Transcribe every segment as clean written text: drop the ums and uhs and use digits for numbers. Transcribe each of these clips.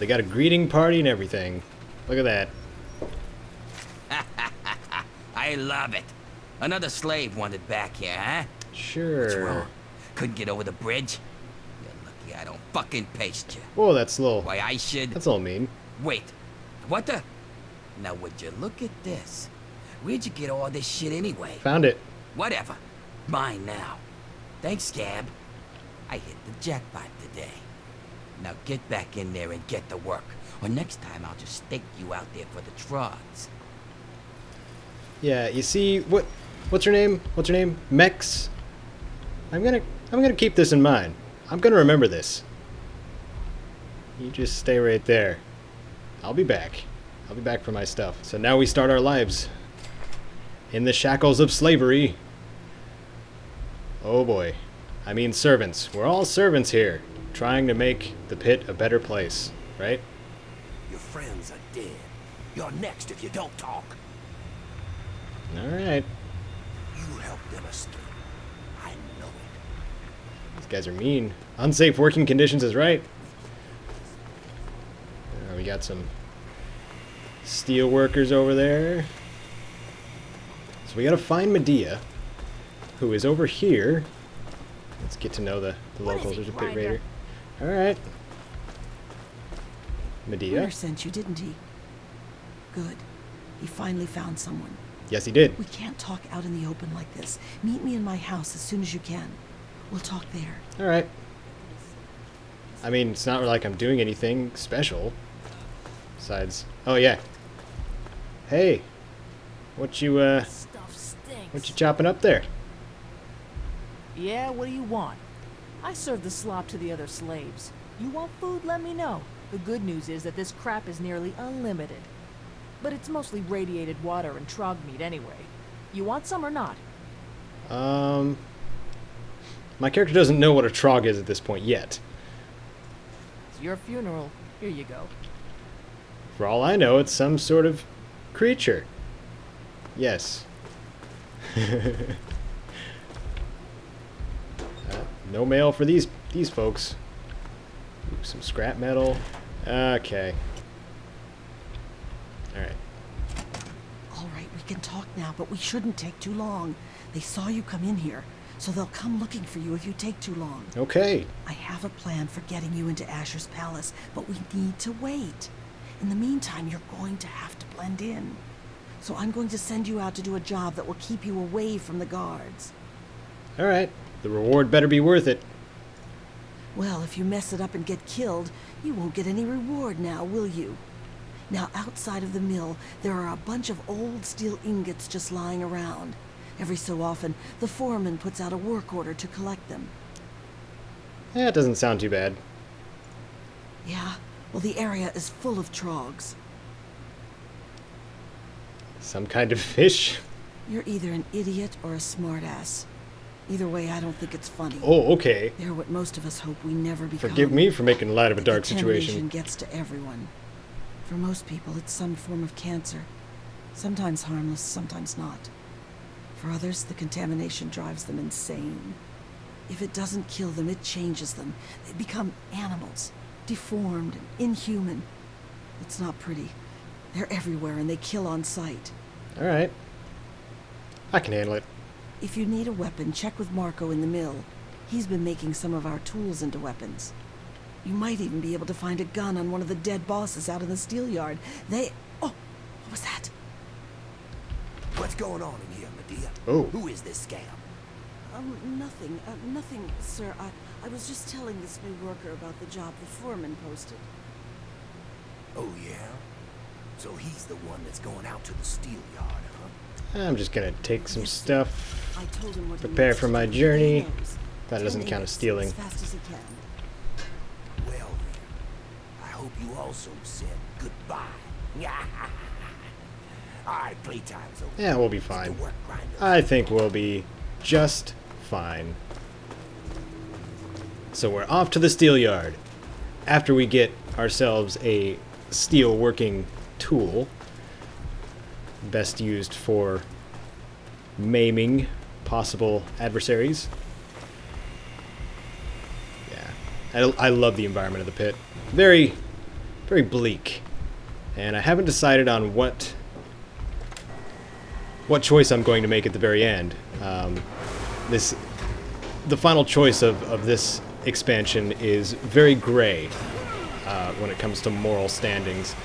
got a greeting party and everything. Look at that. I love it. Another slave wanted back here, huh? Sure. What's wrong? Couldn't get over the bridge? You're lucky I don't fucking paste you. Whoa, that's a little... Why, I should... That's a little mean. Wait. What the... Now, would you look at this? Where'd you get all this shit anyway? Found it. Whatever. Mine now. Thanks, Scab. I hit the jackpot today. Now get back in there and get to work. Or next time I'll just stake you out there for the Trogs. Yeah, you see... What's her name? What's her name? Mex? I'm gonna keep this in mind. I'm gonna remember this. You just stay right there. I'll be back. I'll be back for my stuff. So now we start our lives in the shackles of slavery. Oh boy. I mean servants. We're all servants here, trying to make the pit a better place, right? Your friends are dead. You're next if you don't talk. Alright. You helped them escape. I know it. These guys are mean. Unsafe working conditions is right. We got some steel workers over there. So we gotta find Medea, who is over here. Let's get to know the locals. There's a pit raider. Alright. Medea. Winter sent you, didn't he? Good. He finally found someone. Yes, he did. We can't talk out in the open like this. Meet me in my house as soon as you can. We'll talk there. Alright. I mean, it's not like I'm doing anything special. Besides... Oh, yeah. Hey. What you chopping up there? Yeah, what do you want? I serve the slop to the other slaves. You want food? Let me know. The good news is that this crap is nearly unlimited. But it's mostly radiated water and trog meat anyway. You want some or not? My character doesn't know what a trog is at this point yet. It's your funeral. Here you go. For all I know, it's some sort of creature. Yes. No mail for these folks. Ooh, some scrap metal. Okay. Alright. All right, we can talk now, but we shouldn't take too long. They saw you come in here, so they'll come looking for you if you take too long. Okay. I have a plan for getting you into Asher's palace, but we need to wait. In the meantime, you're going to have to blend in. So I'm going to send you out to do a job that will keep you away from the guards. Alright. The reward better be worth it. Well, if you mess it up and get killed, you won't get any reward now, will you? Now, outside of the mill, there are a bunch of old steel ingots just lying around. Every so often, the foreman puts out a work order to collect them. Yeah, it doesn't sound too bad. Yeah, well, the area is full of trogs. Some kind of fish? You're either an idiot or a smartass. Either way, I don't think it's funny. Oh, okay. They're what most of us hope we never become. Forgive me for making light of a dark Contamination situation. gets to everyone. For most people, it's some form of cancer. Sometimes harmless, sometimes not. For others, the contamination drives them insane. If it doesn't kill them, it changes them. They become animals, deformed and inhuman. It's not pretty. They're everywhere and they kill on sight. Alright. I can handle it. If you need a weapon, check with Marco in the mill. He's been making some of our tools into weapons. You might even be able to find a gun on one of the dead bosses out in the steel yard. They... Oh, what was that? What's going on in here, Medea? Oh. Who is this scam? Nothing. Nothing, sir. I was just telling this new worker about the job the foreman posted. Oh, yeah? So he's the one that's going out to the steel yard, huh? I'm just gonna take some stuff. I told him what he Prepare needs for to my do. journey. He knows. That doesn't count as stealing. As fast as he can. Well, then. I hope you also said goodbye. Alright, playtime's over. Yeah, we'll be Get to fine. work, grinder. I think we'll be just fine. So we're off to the steel yard. After we get ourselves a steel working tool, best used for maiming possible adversaries. Yeah, I love the environment of the pit. Very very bleak. And I haven't decided on what choice I'm going to make at the very end. The final choice of this expansion is very gray when it comes to moral standings.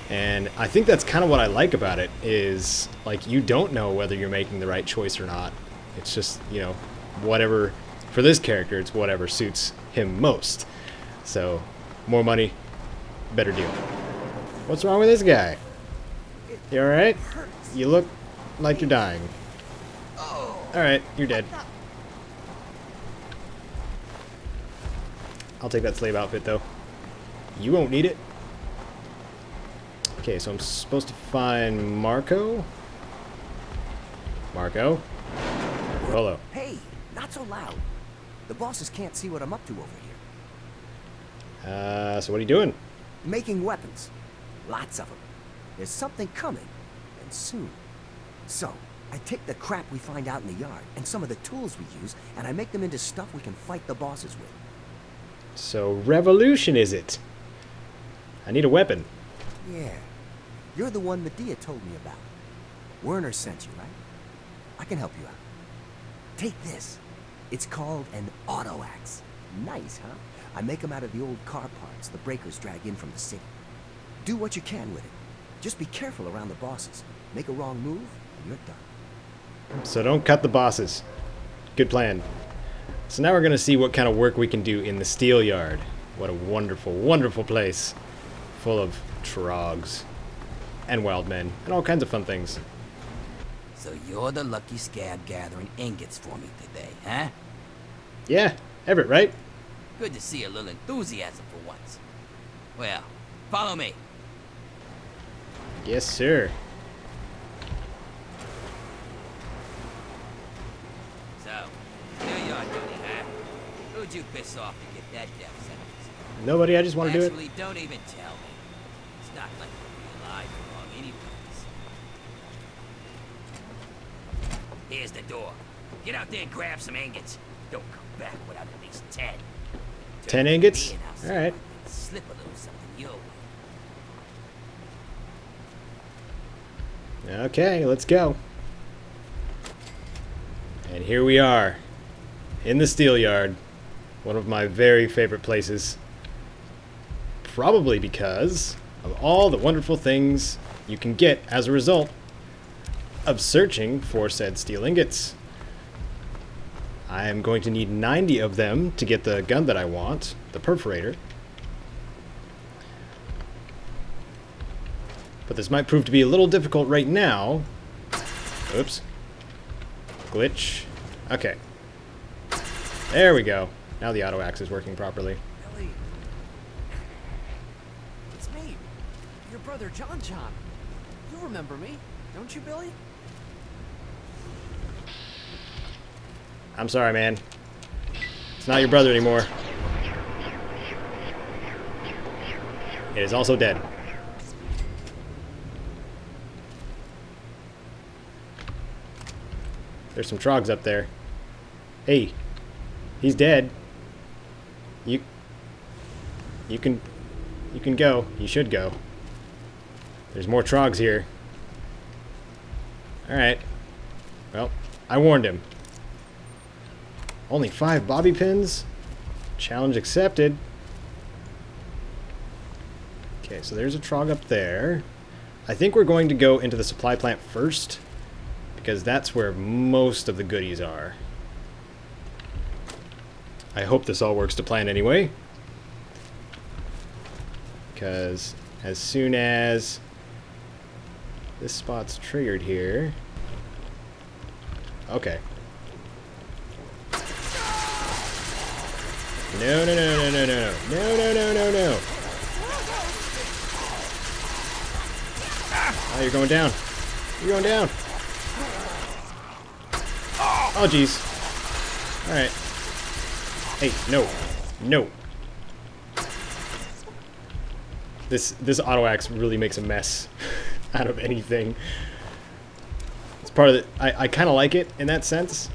And I think that's kind of what I like about it, is like you don't know whether you're making the right choice or not. It's just, you know, whatever, for this character, it's whatever suits him most. So, more money, better deal. What's wrong with this guy? You alright? You look like you're dying. Alright, you're dead. I'll take that slave outfit, though. You won't need it. Okay, so I'm supposed to find Marco? Marco? Hello. Hey, not so loud. The bosses can't see what I'm up to over here. So what are you doing? Making weapons. Lots of them. There's something coming, and soon. So, I take the crap we find out in the yard, and some of the tools we use, and I make them into stuff we can fight the bosses with. So, revolution is it? I need a weapon. Yeah. You're the one Medea told me about. Werner sent you, right? I can help you out. Take this. It's called an auto axe. Nice, huh? I make them out of the old car parts the breakers drag in from the city. Do what you can with it. Just be careful around the bosses. Make a wrong move, and you're done. So don't cut the bosses. Good plan. So now we're going to see what kind of work we can do in the steel yard. What a wonderful, wonderful place. Full of trogs. And wild men. And all kinds of fun things. So you're the lucky scab gathering ingots for me today, huh? Yeah, Everett, right? Good to see a little enthusiasm for once. Well, follow me. Yes, sir. So, still your duty, huh? Who'd you piss off to get that death sentence? Nobody, I just want to do it. Actually, don't even tell me. It's not like you'll be alive for long anyways. Here's the door. Get out there and grab some ingots. Don't come back without at least 10. 10 ingots? All right. Slip a little something your way. Okay, let's go. And here we are. In the steel yard. One of my very favorite places. Probably because of all the wonderful things you can get as a result of searching for said steel ingots. I am going to need 90 of them to get the gun that I want, the perforator. But this might prove to be a little difficult right now. Oops. Glitch. Okay. There we go. Now the auto axe is working properly. Billy. It's me. Your brother John. You remember me, don't you, Billy? I'm sorry, man. It's not your brother anymore. It is also dead. There's some trogs up there. Hey, he's dead. You can go. You should go. There's more trogs here. Alright. Well, I warned him. Only 5 bobby pins? Challenge accepted. Okay, so there's a trog up there. I think we're going to go into the supply plant first, because that's where most of the goodies are. I hope this all works to plan anyway. Because as soon as this spot's triggered here... Okay. No. Oh, you're going down. You're going down. Oh, jeez. Alright. Hey, no. This auto axe really makes a mess out of anything. It's part of it. I kind of like it in that sense.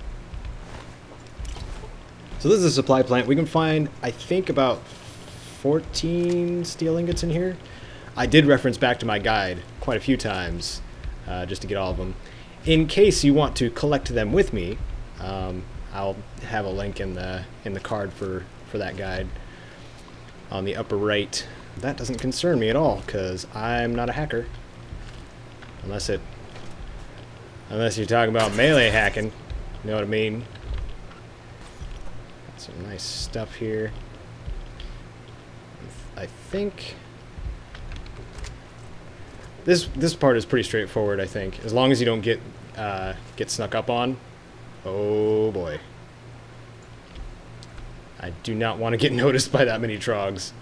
So this is a supply plant. We can find, I think, about 14 steel ingots in here. I did reference back to my guide quite a few times just to get all of them. In case you want to collect them with me, I'll have a link in the card for that guide on the upper right. That doesn't concern me at all because I'm not a hacker, unless you're talking about melee hacking. You know what I mean? Got some nice stuff here. I think this part is pretty straightforward. I think as long as you don't get snuck up on. Oh boy. I do not want to get noticed by that many Trogs.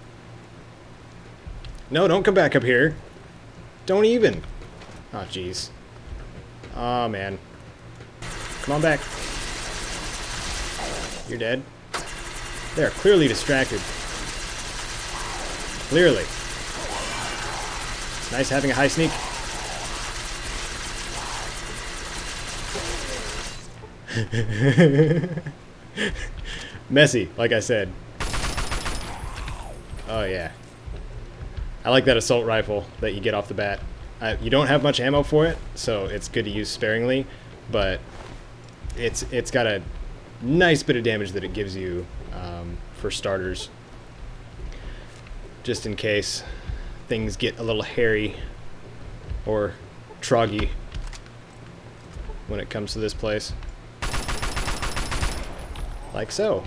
No, don't come back up here. Don't even. Oh, jeez. Oh, man. Come on back. You're dead. They're clearly distracted. Clearly. It's nice having a high sneak. Messy, like I said. Oh yeah. I like that assault rifle that you get off the bat. You don't have much ammo for it, so it's good to use sparingly, but it's got a nice bit of damage that it gives you for starters. Just in case things get a little hairy or troggy when it comes to this place. Like so.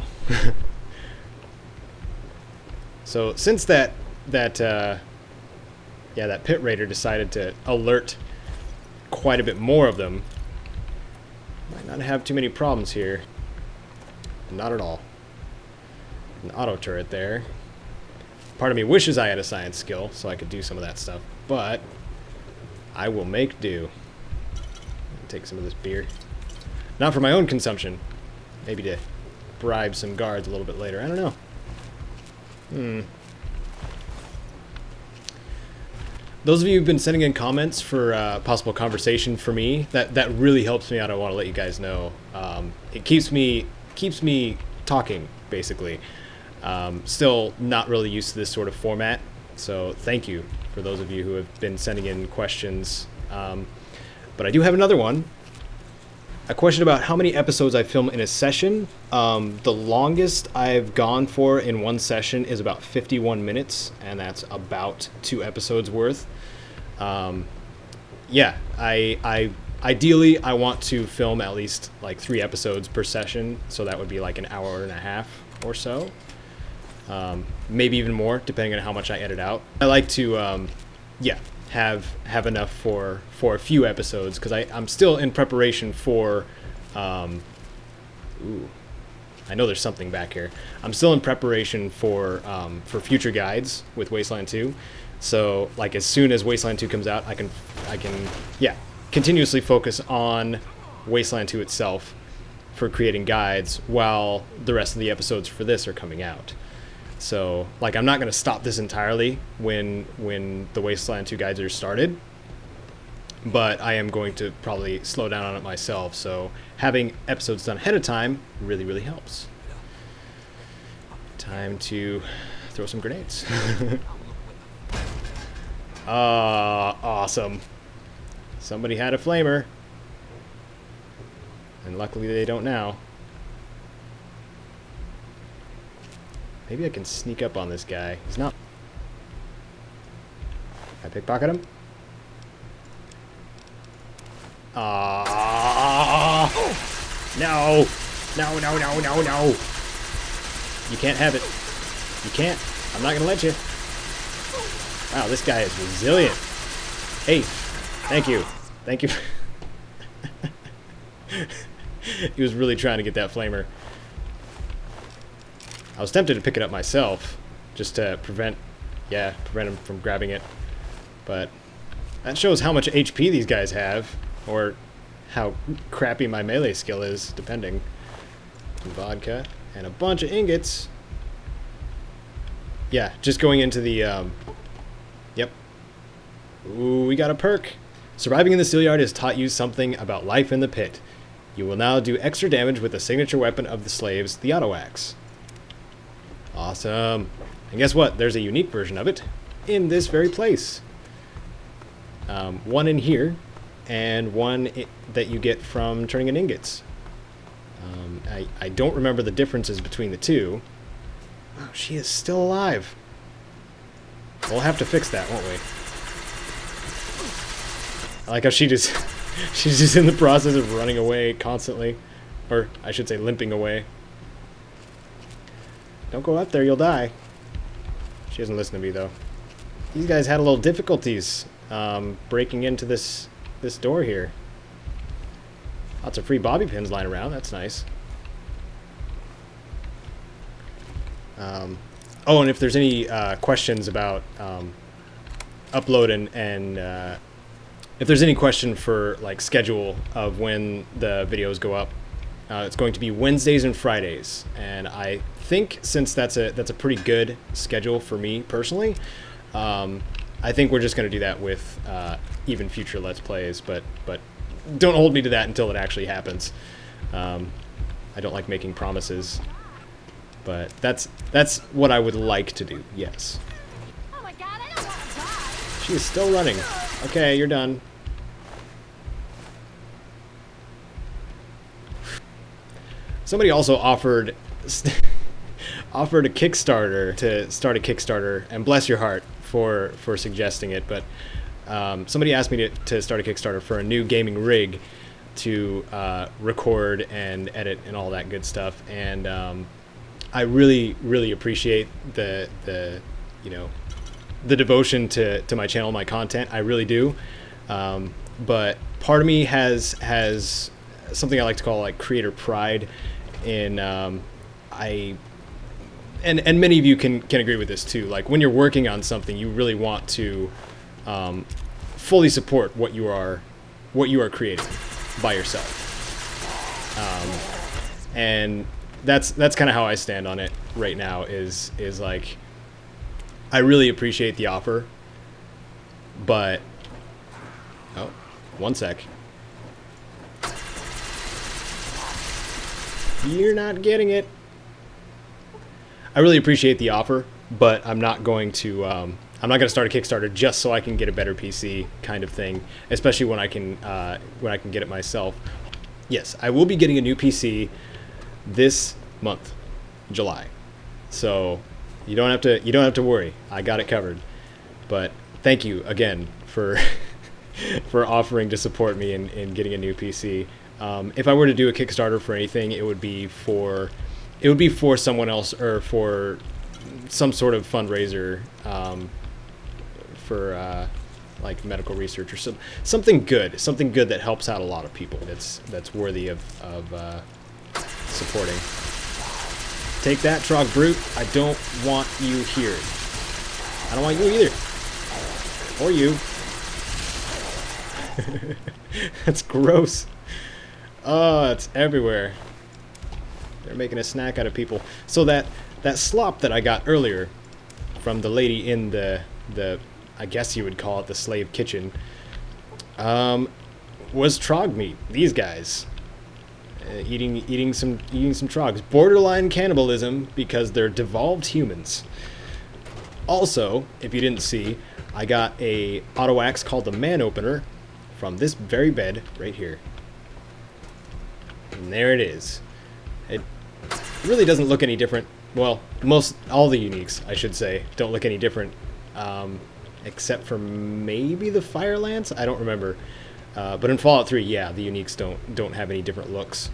So since that pit raider decided to alert quite a bit more of them, might not have too many problems here. Not at all. An auto turret there. Part of me wishes I had a science skill so I could do some of that stuff, but I will make do. Take some of this beer. Not for my own consumption. Maybe to bribe some guards a little bit later. I don't know. Those of you who've been sending in comments for possible conversation for me, that really helps me out. I want to let you guys know. It keeps me talking, basically. Still not really used to this sort of format, so thank you for those of you who have been sending in questions. But I do have another one. A question about how many episodes I film in a session. The longest I've gone for in one session is about 51 minutes, and that's about 2 episodes worth. Yeah, I ideally I want to film at least like 3 episodes per session, so that would be like an hour and a half or so. Maybe even more, depending on how much I edit out. I like to, have enough for a few episodes, because I'm still in preparation for, ooh, I know there's something back here. I'm still in preparation for future guides with Wasteland 2. So, like, as soon as Wasteland 2 comes out, I can continuously focus on Wasteland 2 itself for creating guides while the rest of the episodes for this are coming out. So, like, I'm not going to stop this entirely when the Wasteland 2 guides are started, but I am going to probably slow down on it myself, so having episodes done ahead of time really, really helps. Time to throw some grenades. Awesome. Somebody had a flamer, and luckily they don't now. Maybe I can sneak up on this guy. He's not. Can I pickpocket him? No! No, no, no, no, no! You can't have it. You can't. I'm not gonna let you. Wow, this guy is resilient. Hey, thank you. Thank you. He was really trying to get that flamer. I was tempted to pick it up myself, just to prevent him from grabbing it. But that shows how much HP these guys have, or how crappy my melee skill is, depending. Some vodka and a bunch of ingots. Yeah, just going into the, yep. Ooh, we got a perk. Surviving in the steel yard has taught you something about life in the pit. You will now do extra damage with the signature weapon of the slaves, the auto axe. Awesome. And guess what? There's a unique version of it in this very place. One in here, and one that you get from turning in ingots. I don't remember the differences between the two. Oh, she is still alive. We'll have to fix that, won't we? I like how she's just in the process of running away constantly. Or, I should say, limping away. Don't go up there, you'll die. She doesn't listen to me, though. These guys had a little difficulties breaking into this door here. Lots of free bobby pins lying around. That's nice. Oh, and if there's any questions about upload and if there's any question for like schedule of when the videos go up, it's going to be Wednesdays and Fridays. And I think since that's a pretty good schedule for me personally, I think we're just going to do that with even future Let's Plays. But don't hold me to that until it actually happens. I don't like making promises. But that's what I would like to do, yes. Oh my god, I don't want to die. She is still running. Okay, you're done. Somebody also offered offered a Kickstarter to start a Kickstarter, and bless your heart for suggesting it, but somebody asked me to start a Kickstarter for a new gaming rig to record and edit and all that good stuff, and I really appreciate the devotion to my channel, my content. I really do. But part of me has something I like to call like creator pride in and many of you can agree with this too. Like when you're working on something, you really want to fully support what you are creating by yourself. And that's kind of how I stand on it right now is like I really appreciate the offer, but oh, one sec. You're not getting it. I really appreciate the offer, but I'm not going to start a Kickstarter just so I can get a better PC kind of thing, especially when I can get it myself. Yes, I will be getting a new PC this month, July. So you don't have to worry. I got it covered. But thank you again for for offering to support me in getting a new PC. If I were to do a Kickstarter for anything, it would be for someone else or for some sort of fundraiser for like medical research or something good that helps out a lot of people. That's worthy of supporting. Take that, Trog Brute. I don't want you here. I don't want you either. Or you. That's gross. Oh, it's everywhere. They're making a snack out of people. So that slop that I got earlier from the lady in the I guess you would call it the slave kitchen, was Trog meat. These guys eating some Trogs. Borderline cannibalism because they're devolved humans. Also, if you didn't see, I got a auto axe called the Man Opener from this very bed right here. And there it is. It really doesn't look any different. Well, all the uniques, I should say, don't look any different, except for maybe the Fire Lance. I don't remember. But in Fallout 3, yeah, the uniques don't have any different looks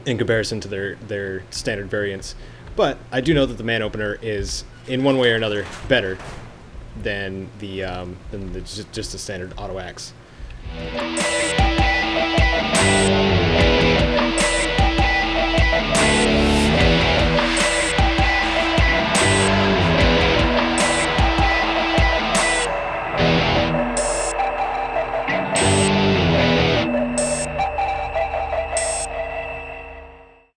in comparison to their standard variants. But I do know that the Man Opener is, in one way or another, better than just the standard auto axe.